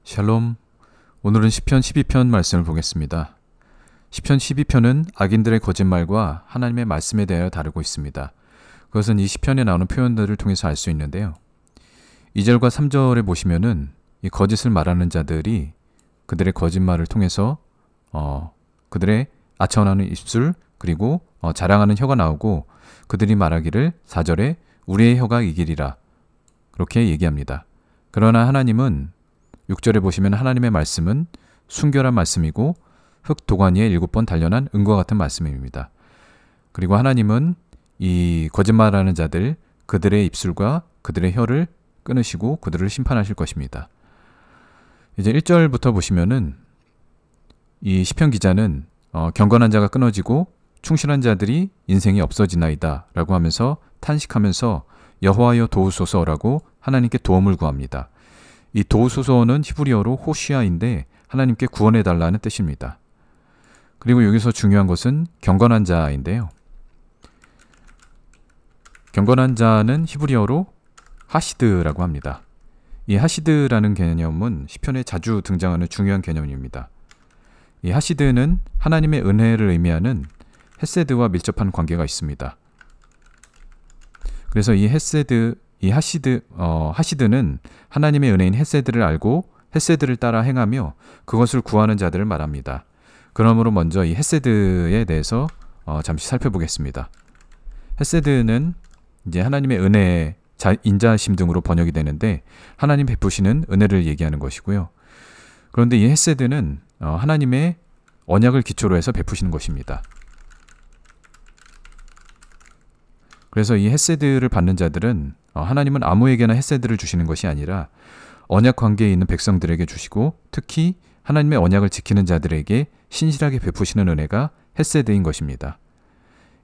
샬롬. 오늘은 시편 12편 말씀을 보겠습니다. 시편 12편은 악인들의 거짓말과 하나님의 말씀에 대하여 다루고 있습니다. 그것은 이 시편에 나오는 표현들을 통해서 알 수 있는데요. 2절과 3절에 보시면은 이 거짓을 말하는 자들이 그들의 거짓말을 통해서 그들의 아첨하는 입술 그리고 자랑하는 혀가 나오고 그들이 말하기를 4절에 우리의 혀가 이기리라 그렇게 얘기합니다. 그러나 하나님은 6절에 보시면 하나님의 말씀은 순결한 말씀이고 흙 도관 위에 7번 단련한 은과 같은 말씀입니다. 그리고 하나님은 이 거짓말하는 자들 그들의 입술과 그들의 혀를 끊으시고 그들을 심판하실 것입니다. 이제 1절부터 보시면은 이 시편 기자는 경건한 자가 끊어지고 충실한 자들이 인생이 없어지나이다 라고 하면서 탄식하면서 여호와여 도우소서라고 하나님께 도움을 구합니다. 이 도우소서는 히브리어로 호시아인데 하나님께 구원해달라는 뜻입니다. 그리고 여기서 중요한 것은 경건한 자인데요. 경건한 자는 히브리어로 하시드라고 합니다. 이 하시드라는 개념은 시편에 자주 등장하는 중요한 개념입니다. 이 하시드는 하나님의 은혜를 의미하는 헤세드와 밀접한 관계가 있습니다. 그래서 이 하시드는 하나님의 은혜인 헤세드를 알고 헤세드를 따라 행하며 그것을 구하는 자들을 말합니다. 그러므로 먼저 이 헤세드에 대해서 잠시 살펴보겠습니다. 헤세드는 이제 하나님의 은혜의 인자심 등으로 번역이 되는데 하나님 베푸시는 은혜를 얘기하는 것이고요. 그런데 이 헤세드는 하나님의 언약을 기초로 해서 베푸시는 것입니다. 그래서 이 헤세드를 받는 자들은 하나님은 아무에게나 헤세드를 주시는 것이 아니라 언약 관계에 있는 백성들에게 주시고 특히 하나님의 언약을 지키는 자들에게 신실하게 베푸시는 은혜가 헤세드인 것입니다.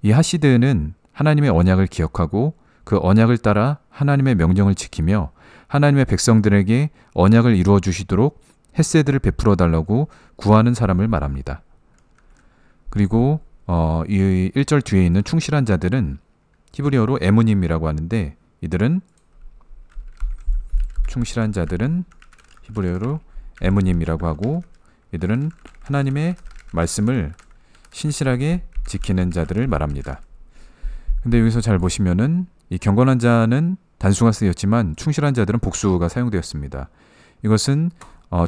이 하시드는 하나님의 언약을 기억하고 그 언약을 따라 하나님의 명령을 지키며 하나님의 백성들에게 언약을 이루어 주시도록 헤세드를 베풀어 달라고 구하는 사람을 말합니다. 그리고 이 1절 뒤에 있는 충실한 자들은 히브리어로 에무님이라고 하는데 이들은 충실한 자들은 히브리어로 에무님이라고 하고 이들은 하나님의 말씀을 신실하게 지키는 자들을 말합니다. 근데 여기서 잘 보시면은 이 경건한 자는 단수가 쓰였지만 충실한 자들은 복수가 사용되었습니다. 이것은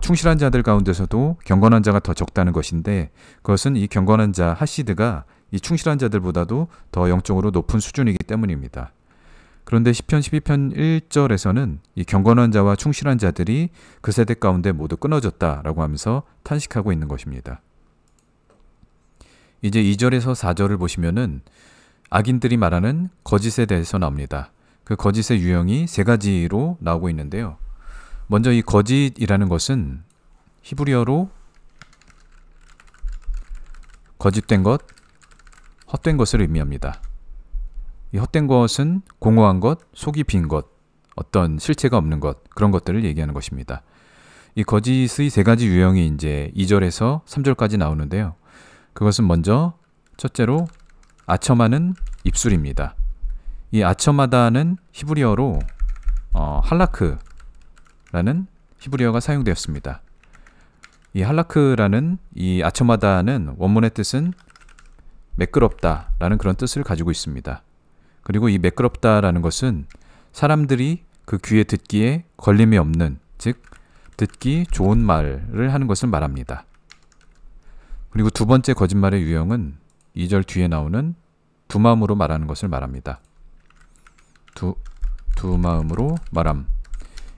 충실한 자들 가운데서도 경건한 자가 더 적다는 것인데 그것은 이 경건한 자 하시드가 이 충실한 자들보다도 더 영적으로 높은 수준이기 때문입니다. 그런데 시편 12편 1절에서는 이 경건한 자와 충실한 자들이 그 세대 가운데 모두 끊어졌다라고 하면서 탄식하고 있는 것입니다. 이제 2절에서 4절을 보시면은 악인들이 말하는 거짓에 대해서 나옵니다. 그 거짓의 유형이 3가지로 나오고 있는데요. 먼저 이 거짓이라는 것은 히브리어로 거짓된 것, 헛된 것을 의미합니다. 이 헛된 것은 공허한 것, 속이 빈 것, 어떤 실체가 없는 것, 그런 것들을 얘기하는 것입니다. 이 거짓의 3가지 유형이 이제 2절에서 3절까지 나오는데요. 그것은 먼저 첫째로 아첨하는 입술입니다. 이 아첨하다는 히브리어로 할라크라는 히브리어가 사용되었습니다. 이 할라크라는 이 아첨하다는 원문의 뜻은 매끄럽다라는 그런 뜻을 가지고 있습니다. 그리고 이 매끄럽다라는 것은 사람들이 그 귀에 듣기에 걸림이 없는, 즉 듣기 좋은 말을 하는 것을 말합니다. 그리고 두 번째 거짓말의 유형은 2절 뒤에 나오는 두 마음으로 말하는 것을 말합니다. 두 마음으로 말함.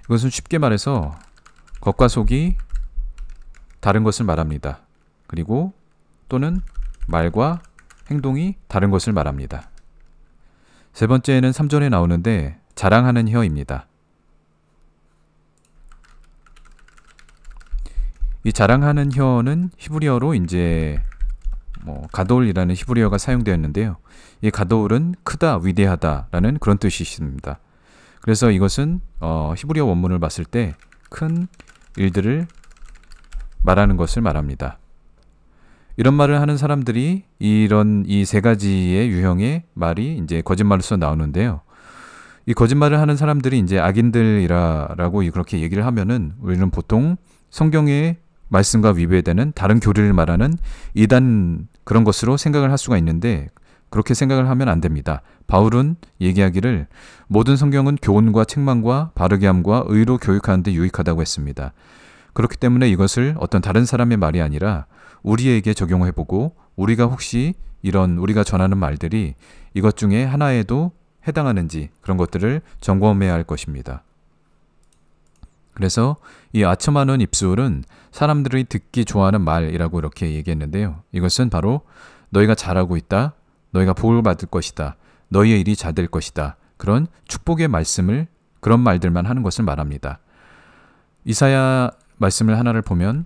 이것은 쉽게 말해서 겉과 속이 다른 것을 말합니다. 그리고 또는 말과 행동이 다른 것을 말합니다. 세 번째는 3절에 나오는데 자랑하는 혀입니다. 이 자랑하는 혀는 히브리어로 이제 가돌이라는 히브리어가 사용되었는데요. 이 가돌은 크다, 위대하다라는 그런 뜻이 있습니다. 그래서 이것은 히브리어 원문을 봤을 때 큰 일들을 말하는 것을 말합니다. 이런 말을 하는 사람들이 이런 이 3가지의 유형의 말이 이제 거짓말로서 나오는데요. 이 거짓말을 하는 사람들이 이제 악인들이라고 그렇게 얘기를 하면은 우리는 보통 성경의 말씀과 위배되는 다른 교리를 말하는 이단 그런 것으로 생각을 할 수가 있는데 그렇게 생각을 하면 안 됩니다. 바울은 얘기하기를 모든 성경은 교훈과 책망과 바르게 함과 의로 교육하는 데 유익하다고 했습니다. 그렇기 때문에 이것을 어떤 다른 사람의 말이 아니라 우리에게 적용해보고 우리가 혹시 이런 우리가 전하는 말들이 이것 중에 하나에도 해당하는지 그런 것들을 점검해야 할 것입니다. 그래서 이 아첨하는 입술은 사람들이 듣기 좋아하는 말이라고 이렇게 얘기했는데요. 이것은 바로 너희가 잘하고 있다. 너희가 복을 받을 것이다. 너희의 일이 잘 될 것이다. 그런 축복의 말씀을 그런 말들만 하는 것을 말합니다. 이사야 말씀을 하나를 보면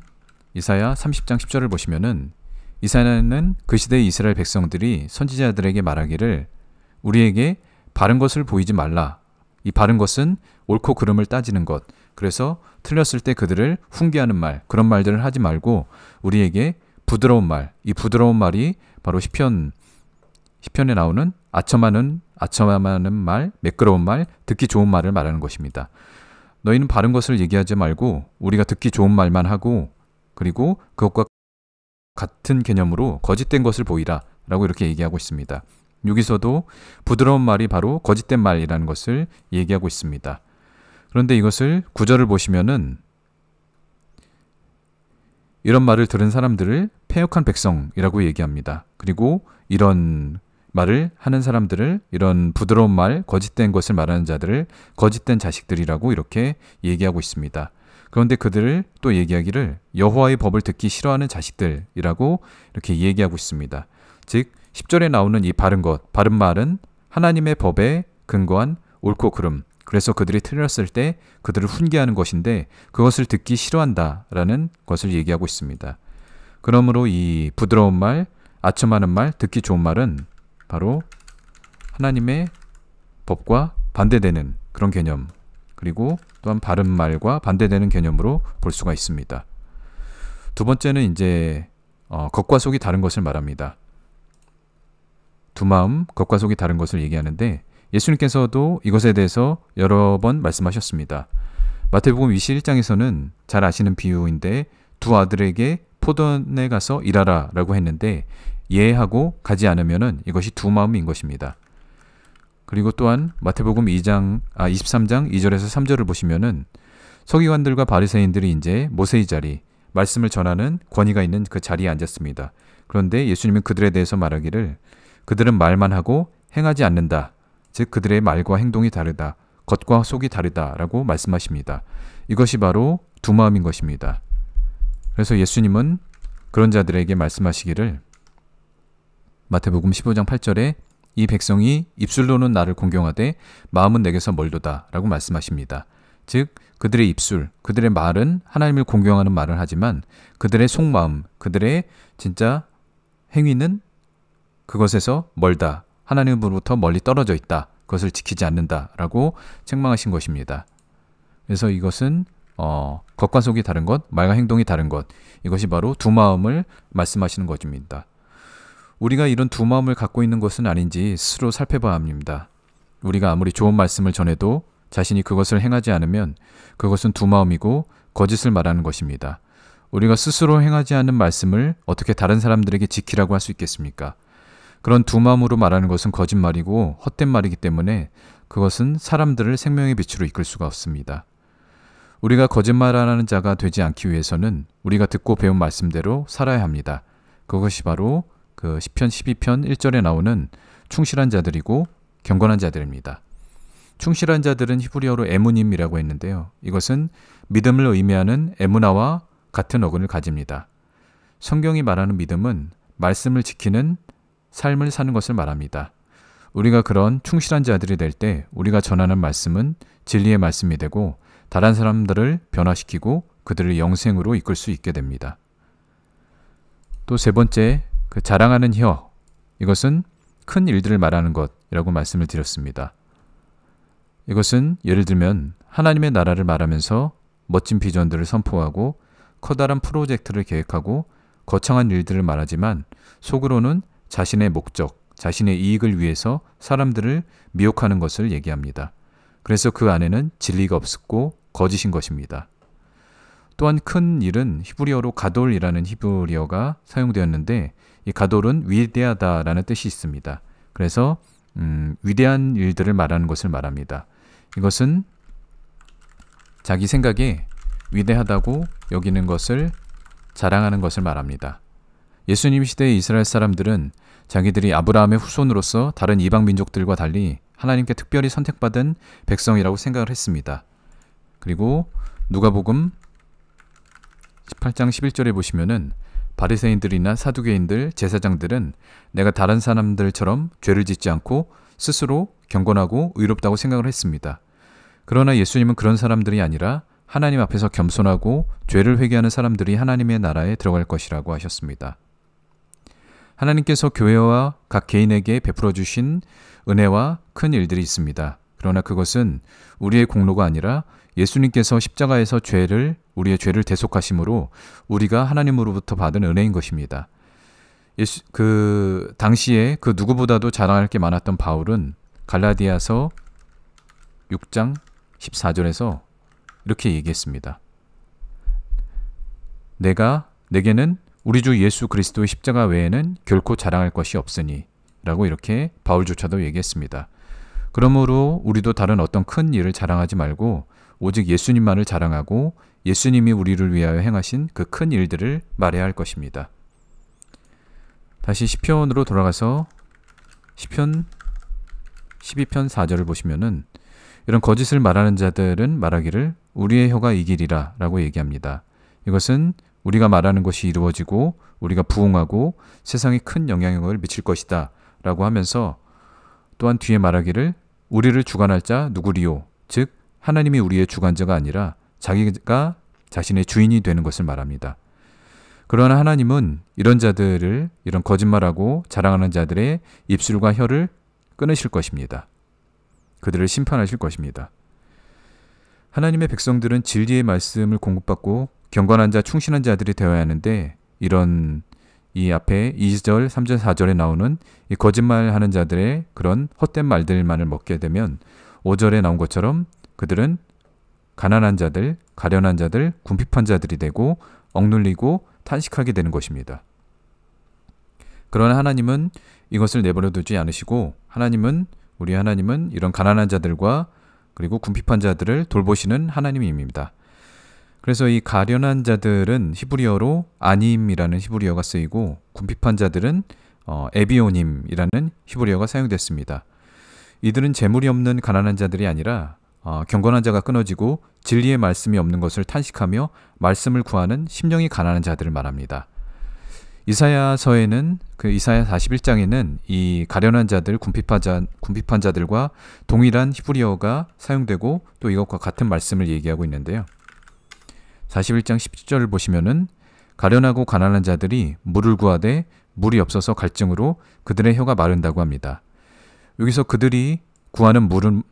이사야 30장 10절을 보시면은 이사야는 그 시대의 이스라엘 백성들이 선지자들에게 말하기를 우리에게 바른 것을 보이지 말라. 이 바른 것은 옳고 그름을 따지는 것. 그래서 틀렸을 때 그들을 훈계하는 말, 그런 말들을 하지 말고 우리에게 부드러운 말, 이 부드러운 말이 바로 시편에 나오는 아첨하는 말, 매끄러운 말, 듣기 좋은 말을 말하는 것입니다. 너희는 바른 것을 얘기하지 말고 우리가 듣기 좋은 말만 하고 그리고 그것과 같은 개념으로 거짓된 것을 보이라 라고 이렇게 얘기하고 있습니다. 여기서도 부드러운 말이 바로 거짓된 말이라는 것을 얘기하고 있습니다. 그런데 이것을 구절을 보시면은 이런 말을 들은 사람들을 패역한 백성이라고 얘기합니다. 그리고 이런 말을 하는 사람들을 이런 부드러운 말, 거짓된 것을 말하는 자들을 거짓된 자식들이라고 이렇게 얘기하고 있습니다. 그런데 그들을 또 얘기하기를 여호와의 법을 듣기 싫어하는 자식들이라고 이렇게 얘기하고 있습니다. 즉 10절에 나오는 이 바른 것, 바른 말은 하나님의 법에 근거한 옳고 그름, 그래서 그들이 틀렸을 때 그들을 훈계하는 것인데 그것을 듣기 싫어한다라는 것을 얘기하고 있습니다. 그러므로 이 부드러운 말, 아첨하는 말, 듣기 좋은 말은 바로 하나님의 법과 반대되는 그런 개념, 그리고 또한 바른 말과 반대되는 개념으로 볼 수가 있습니다. 두 번째는 이제 겉과 속이 다른 것을 말합니다. 두 마음, 겉과 속이 다른 것을 얘기하는데 예수님께서도 이것에 대해서 여러 번 말씀하셨습니다. 마태복음 21장에서는 잘 아시는 비유인데 두 아들에게 포도원에 가서 일하라 라고 했는데 예하고 가지 않으면은 이것이 두 마음인 것입니다. 그리고 또한 마태복음 23장 2절에서 3절을 보시면은 서기관들과 바리새인들이 이제 모세의 자리, 말씀을 전하는 권위가 있는 그 자리에 앉았습니다. 그런데 예수님은 그들에 대해서 말하기를 그들은 말만 하고 행하지 않는다. 즉 그들의 말과 행동이 다르다. 겉과 속이 다르다라고 말씀하십니다. 이것이 바로 두 마음인 것입니다. 그래서 예수님은 그런 자들에게 말씀하시기를 마태복음 15장 8절에 이 백성이 입술로는 나를 공경하되 마음은 내게서 멀도다 라고 말씀하십니다. 즉 그들의 입술, 그들의 말은 하나님을 공경하는 말을 하지만 그들의 속마음, 그들의 진짜 행위는 그것에서 멀다. 하나님으로부터 멀리 떨어져 있다. 그것을 지키지 않는다 라고 책망하신 것입니다. 그래서 이것은 겉과 속이 다른 것, 말과 행동이 다른 것, 이것이 바로 두 마음을 말씀하시는 것입니다. 우리가 이런 두 마음을 갖고 있는 것은 아닌지 스스로 살펴봐야 합니다. 우리가 아무리 좋은 말씀을 전해도 자신이 그것을 행하지 않으면 그것은 두 마음이고 거짓을 말하는 것입니다. 우리가 스스로 행하지 않는 말씀을 어떻게 다른 사람들에게 지키라고 할 수 있겠습니까? 그런 두 마음으로 말하는 것은 거짓말이고 헛된 말이기 때문에 그것은 사람들을 생명의 빛으로 이끌 수가 없습니다. 우리가 거짓말하는 자가 되지 않기 위해서는 우리가 듣고 배운 말씀대로 살아야 합니다. 그것이 바로 그 시편 12편 1절에 나오는 충실한 자들이고 경건한 자들입니다. 충실한 자들은 히브리어로 에무님이라고 했는데요. 이것은 믿음을 의미하는 에무나와 같은 어근을 가집니다. 성경이 말하는 믿음은 말씀을 지키는 삶을 사는 것을 말합니다. 우리가 그런 충실한 자들이 될 때 우리가 전하는 말씀은 진리의 말씀이 되고 다른 사람들을 변화시키고 그들을 영생으로 이끌 수 있게 됩니다. 또 세 번째, 그 자랑하는 혀, 이것은 큰 일들을 말하는 것이라고 말씀을 드렸습니다. 이것은 예를 들면 하나님의 나라를 말하면서 멋진 비전들을 선포하고 커다란 프로젝트를 계획하고 거창한 일들을 말하지만 속으로는 자신의 목적, 자신의 이익을 위해서 사람들을 미혹하는 것을 얘기합니다. 그래서 그 안에는 진리가 없었고 거짓인 것입니다. 또한 큰 일은 히브리어로 가돌이라는 히브리어가 사용되었는데 이 가돌은 위대하다라는 뜻이 있습니다. 그래서 위대한 일들을 말하는 것을 말합니다. 이것은 자기 생각에 위대하다고 여기는 것을 자랑하는 것을 말합니다. 예수님 시대의 이스라엘 사람들은 자기들이 아브라함의 후손으로서 다른 이방 민족들과 달리 하나님께 특별히 선택받은 백성이라고 생각을 했습니다. 그리고 누가복음 18장 11절에 보시면은 바리새인들이나 사두개인들, 제사장들은 내가 다른 사람들처럼 죄를 짓지 않고 스스로 경건하고 의롭다고 생각을 했습니다. 그러나 예수님은 그런 사람들이 아니라 하나님 앞에서 겸손하고 죄를 회개하는 사람들이 하나님의 나라에 들어갈 것이라고 하셨습니다. 하나님께서 교회와 각 개인에게 베풀어 주신 은혜와 큰 일들이 있습니다. 그러나 그것은 우리의 공로가 아니라 예수님께서 십자가에서 우리의 죄를 대속하심으로 우리가 하나님으로부터 받은 은혜인 것입니다. 그 당시에 그 누구보다도 자랑할 게 많았던 바울은 갈라디아서 6장 14절에서 이렇게 얘기했습니다. 내게는 우리 주 예수 그리스도의 십자가 외에는 결코 자랑할 것이 없으니 라고 이렇게 바울조차도 얘기했습니다. 그러므로 우리도 다른 어떤 큰 일을 자랑하지 말고 오직 예수님만을 자랑하고 예수님이 우리를 위하여 행하신 그 큰 일들을 말해야 할 것입니다. 다시 시편으로 돌아가서 시편 12편 4절을 보시면은 이런 거짓을 말하는 자들은 말하기를 우리의 혀가 이기리라 라고 얘기합니다. 이것은 우리가 말하는 것이 이루어지고 우리가 부흥하고 세상에 큰 영향력을 미칠 것이다 라고 하면서 또한 뒤에 말하기를 우리를 주관할 자 누구리요? 즉 하나님이 우리의 주관자가 아니라 자기가 자신의 주인이 되는 것을 말합니다. 그러나 하나님은 이런 자들을 이런 거짓말하고 자랑하는 자들의 입술과 혀를 끊으실 것입니다. 그들을 심판하실 것입니다. 하나님의 백성들은 진리의 말씀을 공급받고 경건한 자, 충실한 자들이 되어야 하는데 이런 이 앞에 2절, 3절, 4절에 나오는 이 거짓말하는 자들의 그런 헛된 말들만을 먹게 되면 5절에 나온 것처럼 그들은 가난한 자들, 가련한 자들, 궁핍한 자들이 되고 억눌리고 탄식하게 되는 것입니다. 그러나 하나님은 이것을 내버려 두지 않으시고 우리 하나님은 이런 가난한 자들과 그리고 궁핍한 자들을 돌보시는 하나님입니다. 그래서 이 가련한 자들은 히브리어로 아님이라는 히브리어가 쓰이고 궁핍한 자들은 에비오님이라는 히브리어가 사용됐습니다. 이들은 재물이 없는 가난한 자들이 아니라 경건한 자가 끊어지고 진리의 말씀이 없는 것을 탄식하며 말씀을 구하는 심령이 가난한 자들을 말합니다. 이사야서에는 그 이사야 41장에는 이 가련한 자들, 궁핍한 자들과 동일한 히브리어가 사용되고 또 이것과 같은 말씀을 얘기하고 있는데요. 41장 10절을 보시면은 가련하고 가난한 자들이 물을 구하되 물이 없어서 갈증으로 그들의 혀가 마른다고 합니다. 여기서 그들이 구하는 물은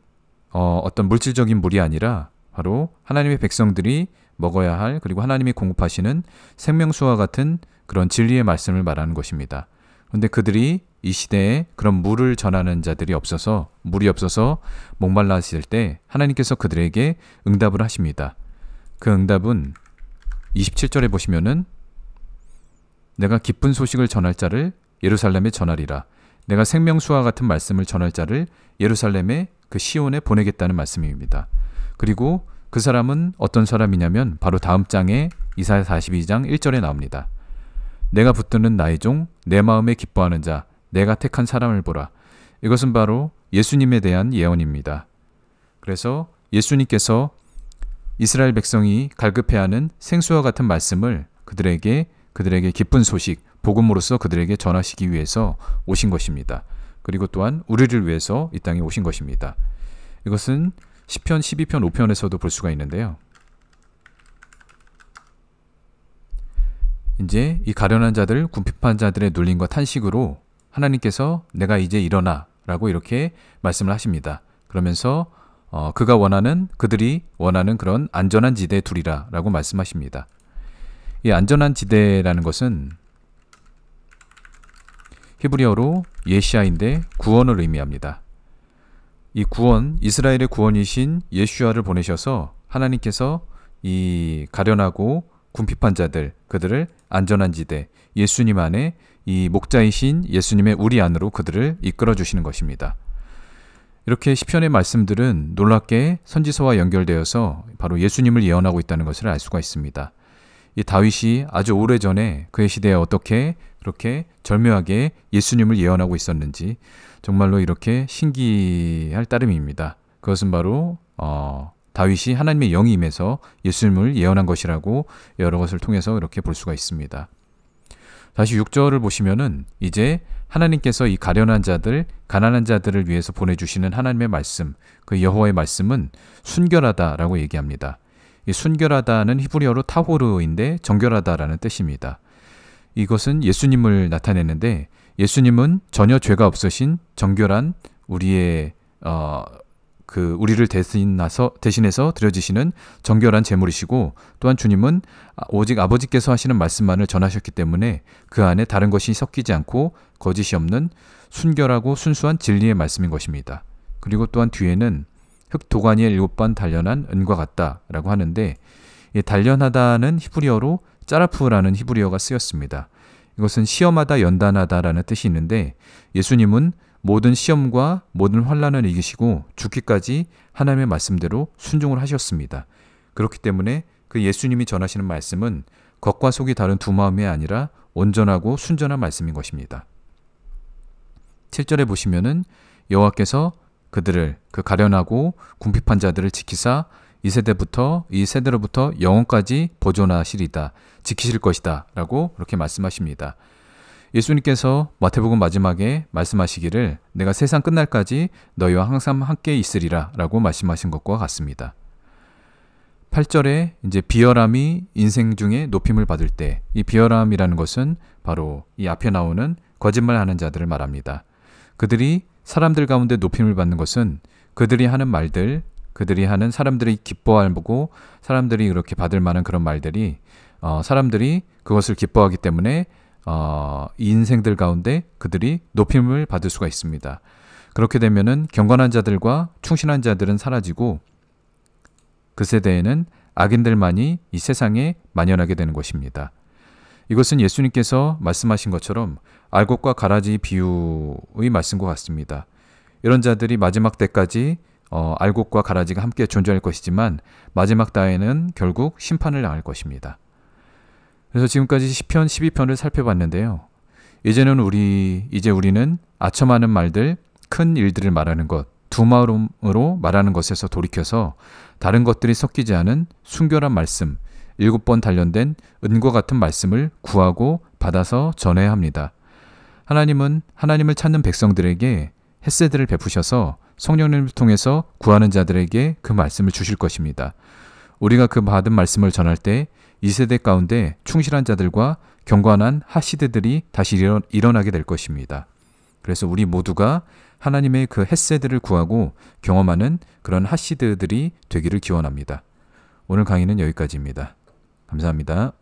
어떤 물질적인 물이 아니라 바로 하나님의 백성들이 먹어야 할 그리고 하나님이 공급하시는 생명수와 같은 그런 진리의 말씀을 말하는 것입니다. 그런데 그들이 이 시대에 그런 물을 전하는 자들이 없어서 물이 없어서 목말라 하실 때 하나님께서 그들에게 응답을 하십니다. 그 응답은 27절에 보시면은 내가 기쁜 소식을 전할 자를 예루살렘에 전하리라. 내가 생명수와 같은 말씀을 전할 자를 예루살렘에 그 시온에 보내겠다는 말씀입니다. 그리고 그 사람은 어떤 사람이냐면 바로 다음 장에 이사야 42장 1절에 나옵니다. 내가 붙드는 나의 종, 내 마음에 기뻐하는 자, 내가 택한 사람을 보라. 이것은 바로 예수님에 대한 예언입니다. 그래서 예수님께서 이스라엘 백성이 갈급해하는 생수와 같은 말씀을 그들에게 기쁜 소식, 복음으로써 그들에게 전하시기 위해서 오신 것입니다. 그리고 또한 우리를 위해서 이 땅에 오신 것입니다. 이것은 시편 12편 5편에서도 볼 수가 있는데요. 이제 이 가련한 자들, 궁핍한 자들의 눌림과 탄식으로 하나님께서 내가 이제 일어나 라고 이렇게 말씀을 하십니다. 그러면서 그들이 원하는 그런 안전한 지대에 두리라 라고 말씀하십니다. 이 안전한 지대라는 것은 히브리어로 예시아인데 구원을 의미합니다. 이 구원, 이스라엘의 구원이신 예슈아를 보내셔서 하나님께서 이 가련하고 궁핍한 자들, 그들을 안전한 지대, 예수님 안에 이 목자이신 예수님의 우리 안으로 그들을 이끌어 주시는 것입니다. 이렇게 시편의 말씀들은 놀랍게 선지서와 연결되어서 바로 예수님을 예언하고 있다는 것을 알 수가 있습니다. 이 다윗이 아주 오래전에 그의 시대에 어떻게 그렇게 절묘하게 예수님을 예언하고 있었는지 정말로 이렇게 신기할 따름입니다. 그것은 바로 다윗이 하나님의 영이 임해서 예수님을 예언한 것이라고 여러 것을 통해서 이렇게 볼 수가 있습니다. 다시 6절을 보시면은 이제 하나님께서 이 가련한 자들, 가난한 자들을 위해서 보내주시는 하나님의 말씀, 그 여호와의 말씀은 순결하다라고 얘기합니다. 이 순결하다는 히브리어로 타호르인데 정결하다라는 뜻입니다. 이것은 예수님을 나타내는데 예수님은 전혀 죄가 없으신 정결한 우리의 우리를 대신해서 드려지시는 정결한 제물이시고, 또한 주님은 오직 아버지께서 하시는 말씀만을 전하셨기 때문에 그 안에 다른 것이 섞이지 않고 거짓이 없는 순결하고 순수한 진리의 말씀인 것입니다. 그리고 또한 뒤에는 흙 도가니에 7번 단련한 은과 같다라고 하는데, 이 단련하다는 히브리어로 짜라프라는 히브리어가 쓰였습니다. 이것은 시험하다, 연단하다라는 뜻이 있는데, 예수님은 모든 시험과 모든 환난을 이기시고 죽기까지 하나님의 말씀대로 순종을 하셨습니다. 그렇기 때문에 그 예수님이 전하시는 말씀은 겉과 속이 다른 두 마음이 아니라 온전하고 순전한 말씀인 것입니다. 7절에 보시면은 여호와께서 그들을, 그 가련하고 궁핍한 자들을 지키사 이 세대로부터 영원까지 보존하시리다, 지키실 것이다 라고 그렇게 말씀하십니다. 예수님께서 마태복음 마지막에 말씀하시기를 내가 세상 끝날까지 너희와 항상 함께 있으리라 라고 말씀하신 것과 같습니다. 8절에 이제 비열함이 인생 중에 높임을 받을 때, 이 비열함이라는 것은 바로 이 앞에 나오는 거짓말하는 자들을 말합니다. 그들이 사람들 가운데 높임을 받는 것은 그들이 하는 말들, 그들이 하는 사람들이 기뻐하고 사람들이 그렇게 받을 만한 그런 말들이 사람들이 그것을 기뻐하기 때문에 이 인생들 가운데 그들이 높임을 받을 수가 있습니다. 그렇게 되면은 경건한 자들과 충실한 자들은 사라지고 그 세대에는 악인들만이 이 세상에 만연하게 되는 것입니다. 이것은 예수님께서 말씀하신 것처럼 알곡과 가라지 비유의 말씀과 같습니다. 이런 자들이 마지막 때까지 알곡과 가라지가 함께 존재할 것이지만 마지막 때에는 결국 심판을 당할 것입니다. 그래서 지금까지 시편 12편을 살펴봤는데요. 이제 우리는 아첨하는 말들, 큰 일들을 말하는 것, 두 마음으로 말하는 것에서 돌이켜서 다른 것들이 섞이지 않은 순결한 말씀, 7번 단련된 은과 같은 말씀을 구하고 받아서 전해야 합니다. 하나님은 하나님을 찾는 백성들에게 햇새들을 베푸셔서 성령님을 통해서 구하는 자들에게 그 말씀을 주실 것입니다. 우리가 그 받은 말씀을 전할 때 이 세대 가운데 충실한 자들과 경건한 핫시드들이 다시 일어나게 될 것입니다. 그래서 우리 모두가 하나님의 그 햇새들을 구하고 경험하는 그런 핫시드들이 되기를 기원합니다. 오늘 강의는 여기까지입니다. 감사합니다.